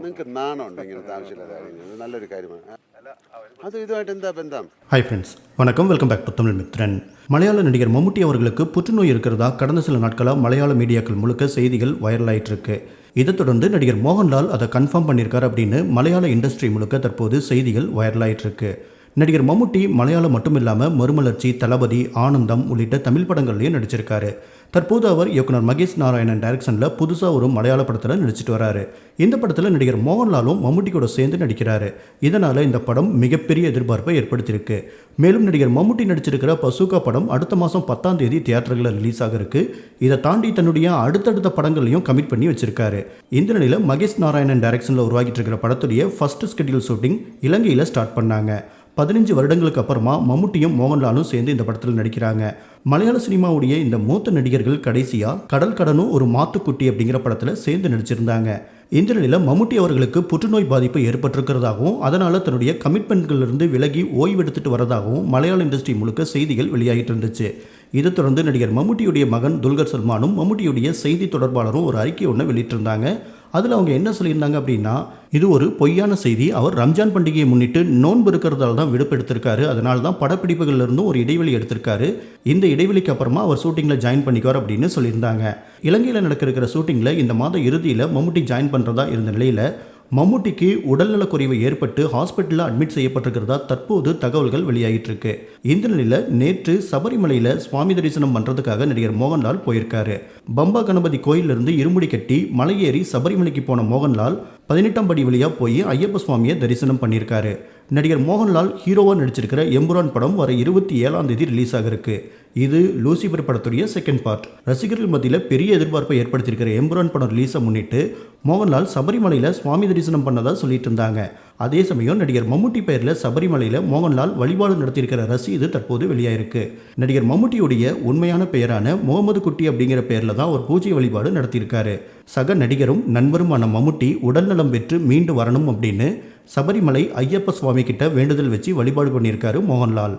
നിങ്ങൾക്ക് നാണമുണ്ട് ഇങ്ങനത്തെ ആവശ്യമില്ലാത്ത കാര്യങ്ങൾ. ഇത് നല്ലൊരു കാര്യമാണ്. அது இதுவாയിട്ട് എന്താ ബന്ധം? ஹாய் ஃப்ரெண்ட்ஸ், வணக்கம். Welcome back to Tamil Mithran. மலையாள நடிகர் மம்முட்டி அவர்களுக்கு புற்றுநோய் இருக்கிறதா கடந்த சில நாட்களாக மலையாள மீடியாக்கள் முழுக்க செய்திகள் வைரல் ஆயிட்டு இருக்கு. இதை தொடர்ந்து நடிகர் மோகன்லால் அதை கன்ஃபார்ம் பண்ணியிருக்காரு அப்படின்னு மலையாள இண்டஸ்ட்ரி முழுக்க தற்போது செய்திகள் வைரல் ஆயிட்டு இருக்கு. நடிகர் மம்முட்டி மலையாளம் மட்டும் இல்லாமல் மறுமலர்ச்சி, தளபதி, ஆனந்தம் உள்ளிட்ட தமிழ் படங்கள்லையும் நடிச்சிருக்காரு. தற்போது அவர் இயக்குனர் மகேஷ் நாராயணன் டைரக்ஷனில் புதுசாக ஒரு மலையாள படத்தில் நடிச்சிட்டு வராரு. இந்த படத்தில் நடிகர் மோகன்லாலும் மம்முட்டி கூட சேர்ந்து நடிக்கிறாரு. இதனால் இந்த படம் மிகப்பெரிய எதிர்பார்ப்பை ஏற்படுத்தியிருக்கு. மேலும் நடிகர் மம்முட்டி நடிச்சிருக்கிற பசூகா படம் அடுத்த மாதம் 10ஆம் தேதி தியேட்டர்களில் ரிலீஸ் ஆக இருக்கு. இதை தாண்டி தன்னுடைய அடுத்தடுத்த படங்களையும் கமிட் பண்ணி வச்சிருக்காரு. இந்த நிலையில் மகேஷ் நாராயணன் டைரக்ஷனில் உருவாகிட்டு இருக்கிற படத்துடைய ஃபர்ஸ்ட் ஸ்கெடியூல் ஷூட்டிங் இலங்கையில் ஸ்டார்ட் பண்ணாங்க. 15 வருடங்களுக்கு அப்புறமா மம்முட்டியும் மோகன்லாலும் சேர்ந்து இந்த படத்தில் நடிக்கிறாங்க. மலையாள சினிமாவுடைய இந்த மூத்த நடிகர்கள் கடைசியாக கடல் கடனும் ஒரு மாத்துக்குட்டி அப்படிங்கிற படத்தில் சேர்ந்து நடிச்சிருந்தாங்க. இந்த நிலையில் மம்முட்டி அவர்களுக்கு புற்றுநோய் பாதிப்பு ஏற்பட்டிருக்கிறதாகவும் அதனால் தன்னுடைய கமிட்மெண்ட்களிலிருந்து விலகி ஓய்வெடுத்துட்டு வரதாகவும் மலையாள இண்டஸ்ட்ரி முழுக்க செய்திகள் வெளியாகிட்டு இருந்துச்சு. இதை தொடர்ந்து நடிகர் மம்முட்டியுடைய மகன் துல்கர் சல்மானும் மம்முட்டியுடைய செய்தி தொடர்பாளரும் ஒரு அறிக்கை ஒன்று வெளியிட்டிருந்தாங்க. அதில் அவங்க என்ன சொல்லியிருந்தாங்க அப்படின்னா, இது ஒரு பொய்யான செய்தி. அவர் ரம்ஜான் பண்டிகையை முன்னிட்டு நோன்பு இருக்கிறதால தான் விடுப்பு எடுத்திருக்காரு. அதனால தான் படப்பிடிப்புகளிலிருந்தும் ஒரு இடைவெளி எடுத்திருக்காரு. இந்த இடைவெளிக்கு அப்புறமா அவர் ஷூட்டிங்கில் ஜாயின் பண்ணிக்குவார் அப்படின்னு சொல்லியிருந்தாங்க. இலங்கையில் நடக்கிற ஷூட்டிங்கில் இந்த மாத இறுதியில் மம்முட்டி ஜாயின் பண்ணுறதா இருந்த நிலையில் மம்முட்டிக்கு உடல்நலக்குறைவு ஏற்பட்டு ஹாஸ்பிட்டலில் அட்மிட் செய்யப்பட்டிருக்கிறதா தற்போது தகவல்கள் வெளியாகிட்டு இருக்கு. இந்த நிலையில் நேற்று சபரிமலையில் சுவாமி தரிசனம் பண்ணுறதுக்காக நடிகர் மோகன்லால் போயிருக்காரு. பம்பா கணபதி கோயிலிருந்து இருமுடி கட்டி மலையேறி சபரிமலைக்கு போன மோகன்லால் 18ஆம் படி வழியாக போய் ஐயப்ப சுவாமியை தரிசனம் பண்ணியிருக்காரு. நடிகர் மோகன்லால் ஹீரோவாக நடிச்சிருக்கிற எம்புரான் படம் வர 27ஆம் தேதி ரிலீஸ் ஆக இருக்கு. இது லூசிபர் படத்துடைய செகண்ட் பார்ட். ரசிகர்கள் மத்தியில் பெரிய எதிர்பார்ப்பை ஏற்படுத்தியிருக்கிற எம்புரான் படம் ரிலீஸை முன்னிட்டு மோகன்லால் சபரிமலையில் சுவாமி தரிசனம் பண்ணதாக சொல்லிட்டு இருந்தாங்க. அதே சமயம் நடிகர் மம்முட்டி பெயரில் சபரிமலையில் மோகன்லால் வழிபாடு நடத்தியிருக்கிற ரசீது தற்போது வெளியாயிருக்கு. நடிகர் மம்முட்டியுடைய உண்மையான பெயரான முகமது குட்டி அப்படிங்கிற பெயரில் தான் ஒரு பூஜை வழிபாடு நடத்தியிருக்காரு. சக நடிகரும் நண்பருமான மம்முட்டி உடல்நலம் பெற்று மீண்டு வரணும் அப்படின்னு சபரிமலை ஐயப்ப சுவாமி கிட்ட வேண்டுதல் வச்சு வழிபாடு பண்ணியிருக்காரு மோகன்லால்.